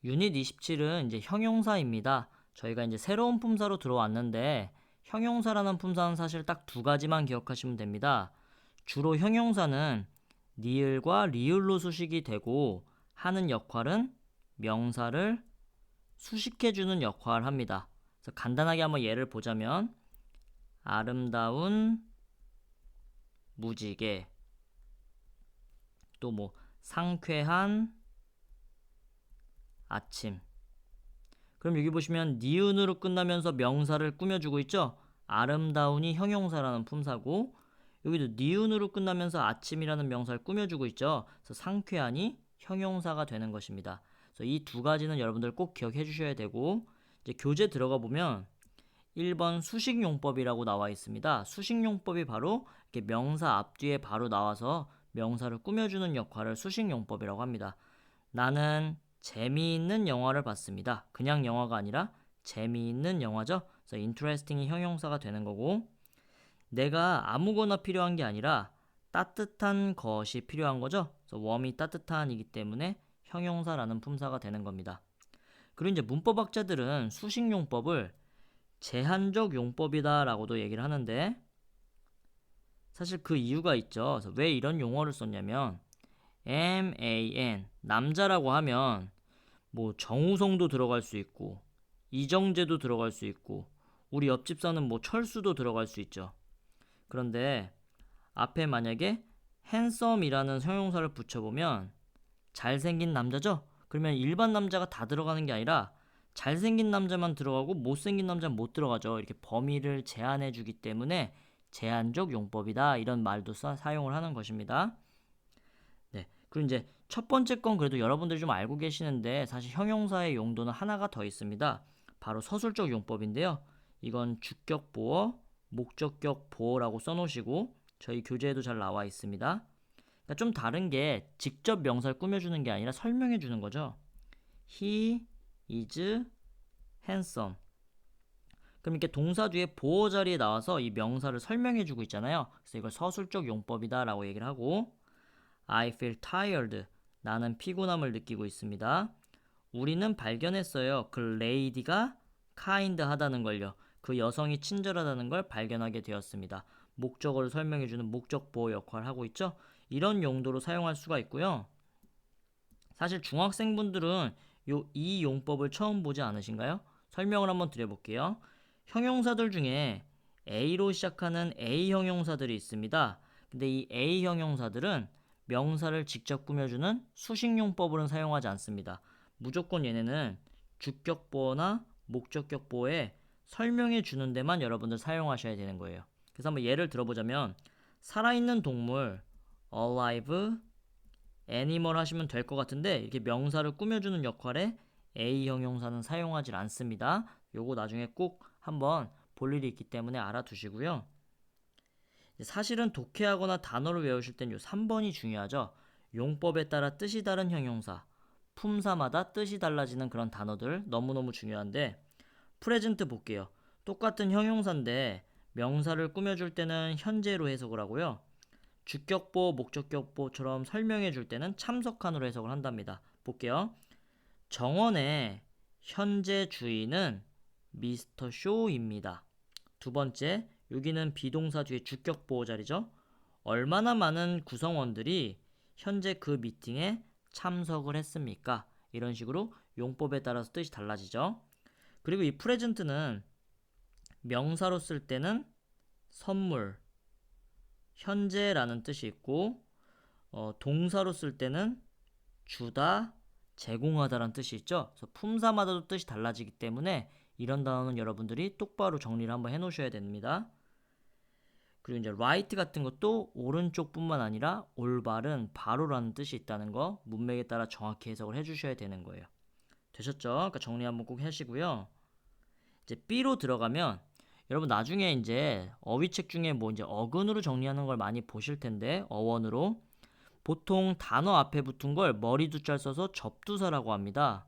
유닛 27은 이제 형용사입니다. 저희가 이제 새로운 품사로 들어왔는데 형용사라는 품사는 사실 딱 두 가지만 기억하시면 됩니다. 주로 형용사는 니을과 리을로 수식이 되고 하는 역할은 명사를 수식해주는 역할을 합니다. 그래서 간단하게 한번 예를 보자면 아름다운 무지개, 또 뭐 상쾌한 아침. 그럼 여기 보시면 니은으로 끝나면서 명사를 꾸며주고 있죠. 아름다운이 형용사라는 품사고, 여기도 니은으로 끝나면서 아침이라는 명사를 꾸며주고 있죠. 그래서 상쾌한이 형용사가 되는 것입니다. 그래서 이 두 가지는 여러분들 꼭 기억해 주셔야 되고, 이제 교재 들어가 보면 1번 수식용법이라고 나와 있습니다. 수식용법이 바로 이렇게 명사 앞뒤에 바로 나와서 명사를 꾸며주는 역할을 수식용법이라고 합니다. 나는 재미있는 영화를 봤습니다. 그냥 영화가 아니라 재미있는 영화죠. 그래서 interesting이 형용사가 되는 거고, 내가 아무거나 필요한 게 아니라 따뜻한 것이 필요한 거죠. 그래서 warm이 따뜻한이기 때문에 형용사라는 품사가 되는 겁니다. 그리고 이제 문법학자들은 수식용법을 제한적 용법이다라고도 얘기를 하는데, 사실 그 이유가 있죠. 그래서 왜 이런 용어를 썼냐면 man, 남자라고 하면 뭐 정우성도 들어갈 수 있고 이정재도 들어갈 수 있고 우리 옆집 사는 뭐 철수도 들어갈 수 있죠. 그런데 앞에 만약에 handsome이라는 형용사를 붙여보면 잘생긴 남자죠? 그러면 일반 남자가 다 들어가는 게 아니라 잘생긴 남자만 들어가고 못생긴 남자는 못 들어가죠. 이렇게 범위를 제한해 주기 때문에 제한적 용법이다, 이런 말도 사용을 하는 것입니다. 네. 그리고 이제 첫 번째 건 그래도 여러분들이 좀 알고 계시는데, 사실 형용사의 용도는 하나가 더 있습니다. 바로 서술적 용법인데요. 이건 주격 보어, 목적격 보어라고 써놓으시고 저희 교재에도 잘 나와 있습니다. 그러니까 좀 다른 게 직접 명사를 꾸며주는 게 아니라 설명해 주는 거죠. He is handsome. 그럼 이렇게 동사 뒤에 보어 자리에 나와서 이 명사를 설명해 주고 있잖아요. 그래서 이걸 서술적 용법이다라고 얘기를 하고, I feel tired. 나는 피곤함을 느끼고 있습니다. 우리는 발견했어요. 그 레이디가 kind하다는 걸요. 그 여성이 친절하다는 걸 발견하게 되었습니다. 목적어를 설명해주는 목적 보호 역할을 하고 있죠. 이런 용도로 사용할 수가 있고요. 사실 중학생분들은 이 용법을 처음 보지 않으신가요? 설명을 한번 드려볼게요. 형용사들 중에 A로 시작하는 A 형용사들이 있습니다. 근데 이 A 형용사들은 명사를 직접 꾸며주는 수식용법으로는 사용하지 않습니다. 무조건 얘네는 주격보어나 목적격보어에 설명해 주는 데만 여러분들 사용하셔야 되는 거예요. 그래서 한번 예를 들어보자면 살아있는 동물 alive 애니멀 하시면 될 것 같은데, 이렇게 명사를 꾸며주는 역할에 A 형용사는 사용하지 않습니다. 요거 나중에 꼭 한번 볼 일이 있기 때문에 알아두시고요. 사실은 독해하거나 단어를 외우실 땐 요 3번이 중요하죠. 용법에 따라 뜻이 다른 형용사, 품사마다 뜻이 달라지는 그런 단어들 너무너무 중요한데, 프레젠트 볼게요. 똑같은 형용사인데 명사를 꾸며줄 때는 현재로 해석을 하고요. 주격보, 목적격보처럼 설명해 줄 때는 참석한으로 해석을 한답니다. 볼게요. 정원의 현재 주인은 미스터 쇼입니다. 두 번째, 여기는 비동사 뒤에 주격보호 자리죠. 얼마나 많은 구성원들이 현재 그 미팅에 참석을 했습니까? 이런 식으로 용법에 따라서 뜻이 달라지죠. 그리고 이 프레젠트는 명사로 쓸 때는 선물, 현재라는 뜻이 있고, 동사로 쓸 때는 주다, 제공하다라는 뜻이 있죠. 그래서 품사마다도 뜻이 달라지기 때문에 이런 단어는 여러분들이 똑바로 정리를 한번 해놓으셔야 됩니다. 그리고 이제 right 같은 것도 오른쪽뿐만 아니라 올바른, 바로라는 뜻이 있다는 거 문맥에 따라 정확히 해석을 해주셔야 되는 거예요. 되셨죠? 그러니까 정리 한번 꼭 하시고요. 이제 B로 들어가면 여러분 나중에 이제 어휘책 중에 뭐 이제 어근으로 정리하는 걸 많이 보실 텐데, 어원으로 보통 단어 앞에 붙은 걸 머리 두자를 써서 접두사라고 합니다.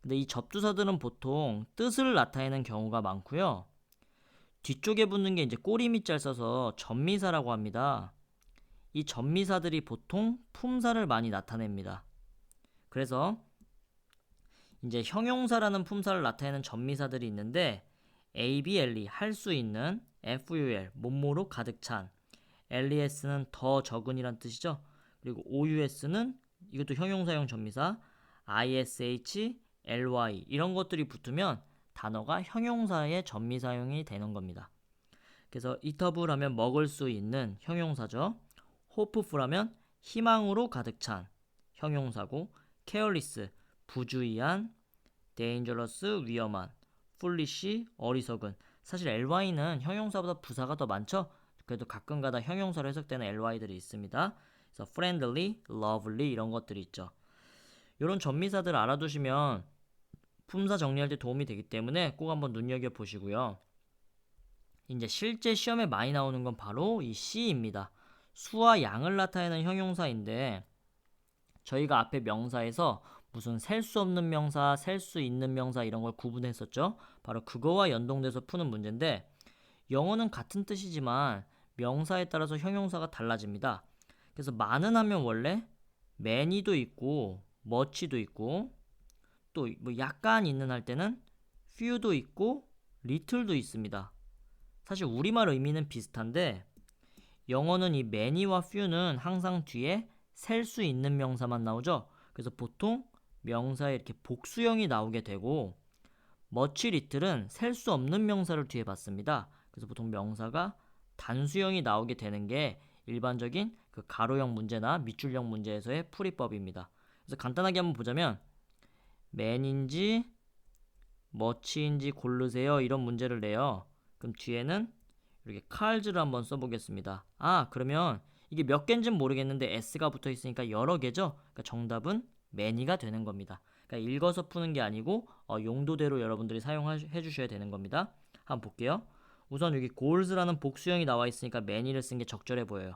근데 이 접두사들은 보통 뜻을 나타내는 경우가 많고요. 뒤쪽에 붙는 게 이제 꼬리 밑자를 써서 전미사라고 합니다. 이 전미사들이 보통 품사를 많이 나타냅니다. 그래서 이제 형용사라는 품사를 나타내는 전미사들이 있는데 ABLE 할 수 있는, FUL 뭐뭐로 가득 찬, LES는 더 적은이란 뜻이죠. 그리고 OUS는 이것도 형용사형 전미사, ISH, LY 이런 것들이 붙으면 단어가 형용사의 전미사형이 되는 겁니다. 그래서 eatable 하면 먹을 수 있는 형용사죠. hopeful 하면 희망으로 가득 찬 형용사고, careless 부주의한, dangerous 위험한, foolish 어리석은. 사실 ly는 형용사보다 부사가 더 많죠. 그래도 가끔가다 형용사로 해석되는 ly들이 있습니다. 그래서 friendly, lovely 이런 것들이 있죠. 이런 전미사들 알아두시면 품사 정리할 때 도움이 되기 때문에 꼭 한번 눈여겨보시고요. 이제 실제 시험에 많이 나오는 건 바로 이 C입니다. 수와 양을 나타내는 형용사인데 저희가 앞에 명사에서 무슨 셀 수 없는 명사, 셀 수 있는 명사 이런 걸 구분했었죠. 바로 그거와 연동돼서 푸는 문제인데 영어는 같은 뜻이지만 명사에 따라서 형용사가 달라집니다. 그래서 많은 하면 원래 many도 있고 much도 있고 또 뭐 약간 있는 할 때는 few도 있고 little도 있습니다. 사실 우리말 의미는 비슷한데 영어는 이 many와 few는 항상 뒤에 셀 수 있는 명사만 나오죠. 그래서 보통 명사에 이렇게 복수형이 나오게 되고 much, little은 셀 수 없는 명사를 뒤에 받습니다. 그래서 보통 명사가 단수형이 나오게 되는 게 일반적인 그 가로형 문제나 밑줄형 문제에서의 풀이법입니다. 그래서 간단하게 한번 보자면 man인지 much인지 고르세요 이런 문제를 내요. 그럼 뒤에는 이렇게 cars를 한번 써보겠습니다. 그러면 이게 몇 개인지는 모르겠는데 s가 붙어 있으니까 여러 개죠. 그러니까 정답은 many가 되는 겁니다. 그러니까 읽어서 푸는 게 아니고 용도대로 여러분들이 사용해 주셔야 되는 겁니다. 한번 볼게요. 우선 여기 goals라는 복수형이 나와 있으니까 many를 쓴 게 적절해 보여요.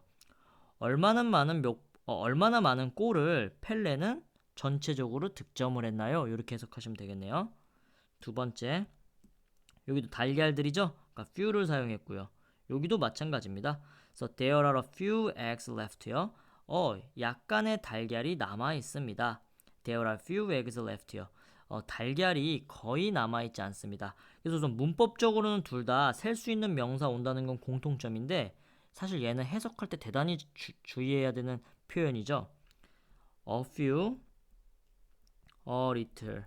얼마나 많은 골을 펠레는 전체적으로 득점을 했나요? 이렇게 해석하시면 되겠네요. 두 번째, 여기도 달걀들이죠? 그러니까 few를 사용했고요. 여기도 마찬가지입니다. So there are a few eggs left요. 약간의 달걀이 남아 있습니다. There are few eggs left요. 달걀이 거의 남아 있지 않습니다. 그래서 좀 문법적으로는 둘 다 셀 수 있는 명사 온다는 건 공통점인데 사실 얘는 해석할 때 대단히 주의해야 되는 표현이죠. A few, a little,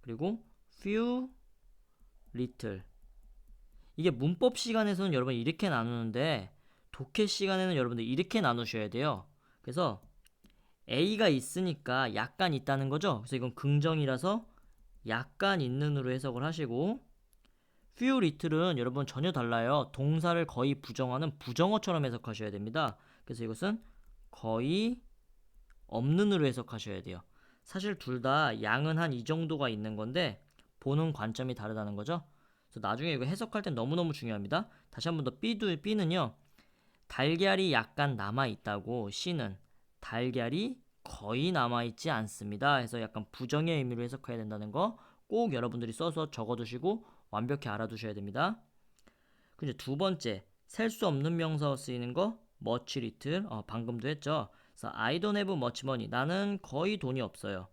그리고 few, little. 이게 문법 시간에서는 여러분 이렇게 나누는데 독해 시간에는 여러분들 이렇게 나누셔야 돼요. 그래서 A가 있으니까 약간 있다는 거죠. 그래서 이건 긍정이라서 약간 있는으로 해석을 하시고 few little은 여러분 전혀 달라요. 동사를 거의 부정하는 부정어처럼 해석하셔야 됩니다. 그래서 이것은 거의 없는으로 해석하셔야 돼요. 사실 둘 다 양은 한 이 정도가 있는 건데 보는 관점이 다르다는 거죠. 그래서 나중에 이거 해석할 땐 너무너무 중요합니다. 다시 한 번 더 B는요. 달걀이 약간 남아있다고 C는 달걀이 거의 남아있지 않습니다. 해서 약간 부정의 의미로 해석해야 된다는 거 꼭 여러분들이 써서 적어두시고 완벽히 알아두셔야 됩니다. 그리고 두 번째, 셀 수 없는 명사로 쓰이는 거 much, little, 방금도 했죠. 그래서 I don't have much money. 나는 거의 돈이 없어요.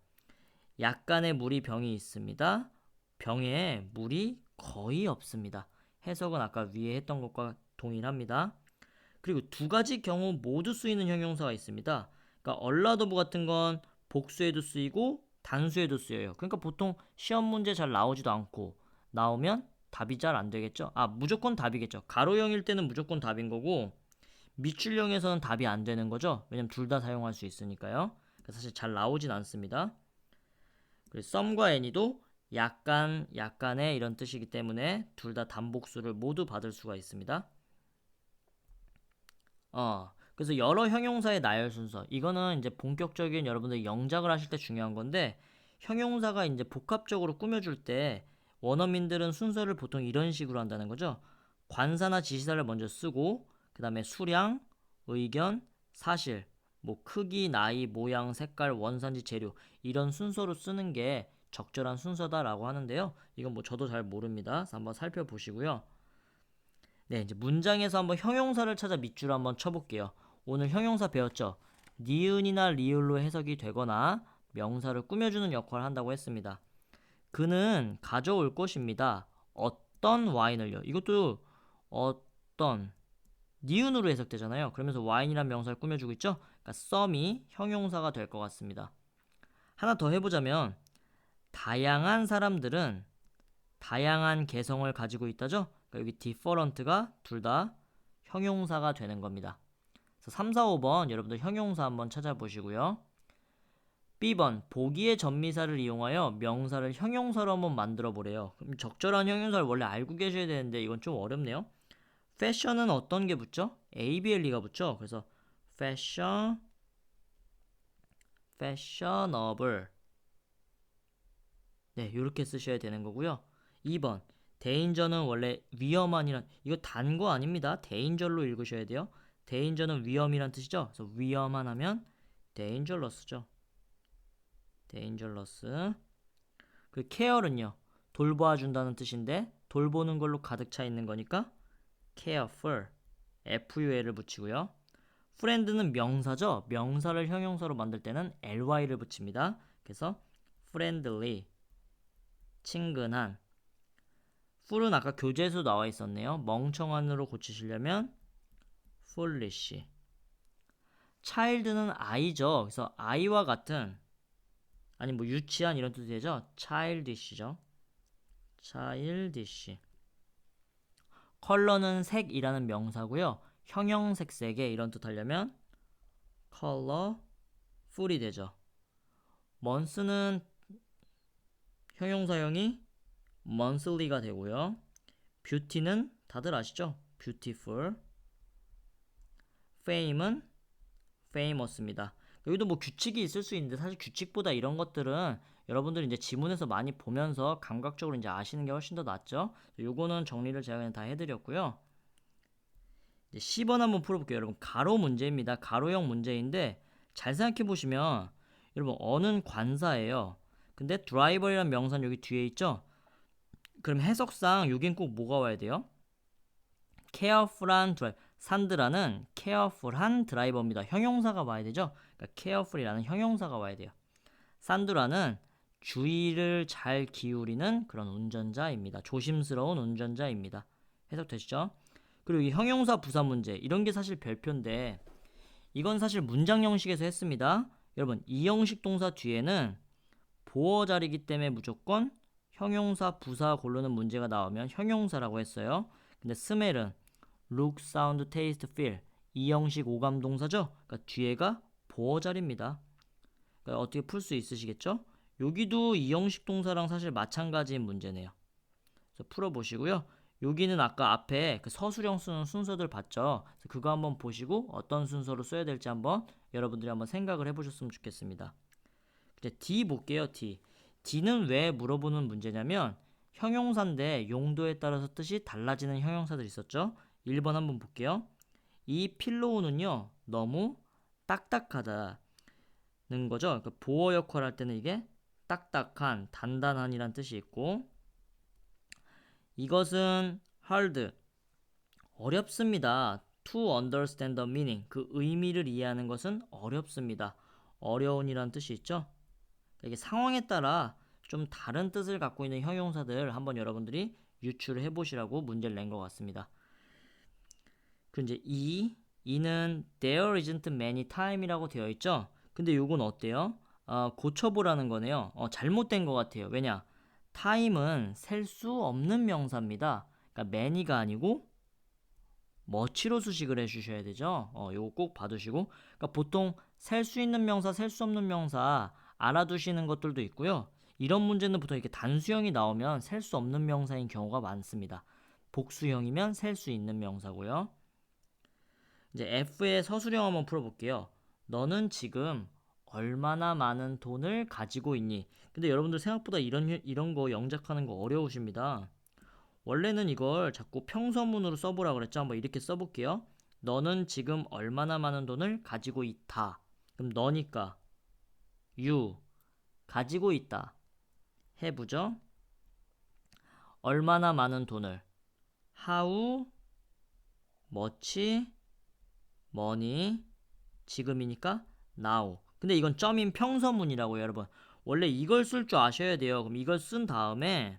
약간의 물이 병이 있습니다. 병에 물이 거의 없습니다. 해석은 아까 위에 했던 것과 동일합니다. 그리고 두 가지 경우 모두 쓰이는 형용사가 있습니다. 그러니까 얼라도브 같은 건 복수에도 쓰이고 단수에도 쓰여요. 그러니까 보통 시험 문제 잘 나오지도 않고 나오면 답이 잘 안 되겠죠. 무조건 답이겠죠. 가로형일 때는 무조건 답인 거고 밑줄형에서는 답이 안 되는 거죠. 왜냐면 둘 다 사용할 수 있으니까요. 그러니까 사실 잘 나오진 않습니다. 그리고 some과 any도 약간, 약간의 이런 뜻이기 때문에 둘 다 단복수를 모두 받을 수가 있습니다. 그래서 여러 형용사의 나열 순서. 이거는 이제 본격적인 여러분들 영작을 하실 때 중요한 건데 형용사가 이제 복합적으로 꾸며줄 때 원어민들은 순서를 보통 이런 식으로 한다는 거죠. 관사나 지시사를 먼저 쓰고 그 다음에 수량, 의견, 사실, 뭐 크기, 나이, 모양, 색깔, 원산지, 재료 이런 순서로 쓰는 게 적절한 순서다라고 하는데요. 이건 뭐 저도 잘 모릅니다. 그래서 한번 살펴보시고요. 네, 이제 문장에서 한번 형용사를 찾아 밑줄 한번 쳐볼게요. 오늘 형용사 배웠죠? 니은이나 리을로 해석이 되거나 명사를 꾸며주는 역할을 한다고 했습니다. 그는 가져올 것입니다. 어떤 와인을요? 이것도 어떤 니은으로 해석되잖아요. 그러면서 와인이란 명사를 꾸며주고 있죠. 그러니까 some이 형용사가 될 것 같습니다. 하나 더 해보자면 다양한 사람들은 다양한 개성을 가지고 있다죠. 그러니까 여기 different가 둘 다 형용사가 되는 겁니다. 그래서 3, 4, 5번 여러분들 형용사 한번 찾아보시고요. B번 보기의 전미사를 이용하여 명사를 형용사로 한번 만들어 보래요. 그럼 적절한 형용사를 원래 알고 계셔야 되는데 이건 좀 어렵네요. 패션은 어떤 게 붙죠? ABLE가 붙죠. 그래서 fashion, fashionable. 네, 이렇게 쓰셔야 되는 거고요. 2번 danger는 원래 위험한이란 이거 단 거 아닙니다. danger로 읽으셔야 돼요. danger는 위험이란 뜻이죠. 그래서 위험한 하면 dangerous죠. dangerous. 그 care는요. 돌봐준다는 뜻인데 돌보는 걸로 가득 차 있는 거니까 careful. FUL을 붙이고요. friend는 명사죠. 명사를 형용사로 만들 때는 ly를 붙입니다. 그래서 friendly. 친근한. full은 아까 교재에서 나와 있었네요. 멍청한으로 고치시려면 foolish. child는 아이죠. 그래서 아이와 같은 아니 뭐 유치한 이런 뜻이 되죠. childish죠. childish. 컬러는 색이라는 명사고요. 형형색색의 이런 뜻 하려면 colorful이 되죠. month는 형용사형이 monthly가 되고요. beauty는 다들 아시죠? beautiful. fame은 famous입니다. 여기도 뭐 규칙이 있을 수 있는데 사실 규칙보다 이런 것들은 여러분들이 이제 지문에서 많이 보면서 감각적으로 이제 아시는 게 훨씬 더 낫죠. 요거는 정리를 제가 그냥 다 해드렸고요. 이제 10번 한번 풀어볼게요. 여러분 가로 문제입니다. 가로형 문제인데 잘 생각해 보시면 여러분 어는 관사예요. 근데 드라이버이라는 명사는 여기 뒤에 있죠. 그럼 해석상 여긴 꼭 뭐가 와야 돼요? careful한 드라이버. 산드라는 careful한 드라이버입니다. 형용사가 와야 되죠. 그러니까 careful이라는 형용사가 와야 돼요. 산드라는 주의를 잘 기울이는 그런 운전자입니다. 조심스러운 운전자입니다. 해석되시죠? 그리고 이 형용사 부사 문제 이런 게 사실 별표인데 이건 사실 문장 형식에서 했습니다. 여러분 이 형식 동사 뒤에는 보어 자리이기 때문에 무조건 형용사 부사 고르는 문제가 나오면 형용사라고 했어요. 근데 스멜은 look, sound, taste, feel 이 형식 오감 동사죠. 그러니까 뒤에가 보어 자리입니다. 그러니까 어떻게 풀 수 있으시겠죠? 여기도 이 형식 동사랑 사실 마찬가지인 문제네요. 그래서 풀어보시고요. 여기는 아까 앞에 그 서술형 쓰는 순서들 봤죠? 그래서 그거 한번 보시고 어떤 순서로 써야 될지 한번 여러분들이 한번 생각을 해보셨으면 좋겠습니다. 이제 D 볼게요. D. D는 왜 물어보는 문제냐면 형용사인데 용도에 따라서 뜻이 달라지는 형용사들이 있었죠? 1번 한번 볼게요. 이 필로우는요 너무 딱딱하다는 거죠. 그러니까 보어 역할을 할 때는 이게 딱딱한, 단단한이란 뜻이 있고 이것은 hard, 어렵습니다. to understand the meaning, 그 의미를 이해하는 것은 어렵습니다. 어려운이란 뜻이 있죠. 이게 상황에 따라 좀 다른 뜻을 갖고 있는 형용사들 한번 여러분들이 유추를 해보시라고 문제를 낸 것 같습니다. 그 이제 이는 there isn't many time이라고 되어 있죠. 근데 요건 어때요? 고쳐보라는 거네요. 잘못된 것 같아요. 왜냐? time은 셀 수 없는 명사입니다. 그러니까 many가 아니고 much로 수식을 해주셔야 되죠. 요거 꼭 봐두시고. 그러니까 보통 셀 수 있는 명사, 셀 수 없는 명사 알아두시는 것들도 있고요. 이런 문제는 보통 이렇게 단수형이 나오면 셀 수 없는 명사인 경우가 많습니다. 복수형이면 셀 수 있는 명사고요. 이제 F의 서술형 한번 풀어볼게요. 너는 지금 얼마나 많은 돈을 가지고 있니? 근데 여러분들 생각보다 이런 거 영작하는 거 어려우십니다. 원래는 이걸 자꾸 평서문으로 써보라 그랬죠. 한번 이렇게 써볼게요. 너는 지금 얼마나 많은 돈을 가지고 있다. 그럼 너니까 you 가지고 있다. have죠. 얼마나 많은 돈을 how much money 지금이니까 now. 근데 이건 점인 평서문이라고요, 여러분. 원래 이걸 쓸 줄 아셔야 돼요. 그럼 이걸 쓴 다음에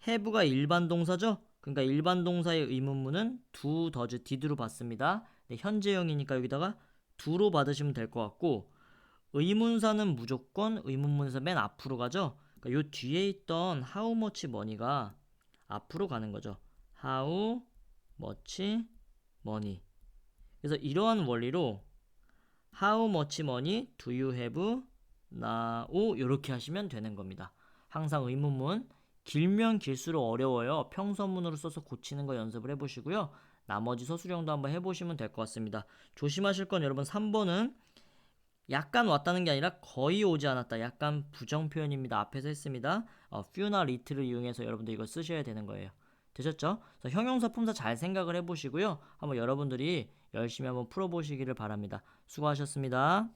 have가 일반 동사죠? 그러니까 일반 동사의 의문문은 do, does, did로 받습니다. 네, 현재형이니까 여기다가 do로 받으시면 될 것 같고, 의문사는 무조건 의문문에서 맨 앞으로 가죠? 그러니까 요 뒤에 있던 how much money가 앞으로 가는 거죠. how much money. 그래서 이러한 원리로 how much money do you have now? 이렇게 하시면 되는 겁니다. 항상 의문문 길면 길수록 어려워요. 평서문으로 써서 고치는 거 연습을 해보시고요. 나머지 서술형도 한번 해보시면 될 것 같습니다. 조심하실 건 여러분 3번은 약간 왔다는 게 아니라 거의 오지 않았다. 약간 부정 표현입니다. 앞에서 했습니다. few나 little를 이용해서 여러분들 이걸 쓰셔야 되는 거예요. 되셨죠? 그래서 형용사 품사 잘 생각을 해보시고요. 한번 여러분들이 열심히 한번 풀어보시기를 바랍니다. 수고하셨습니다.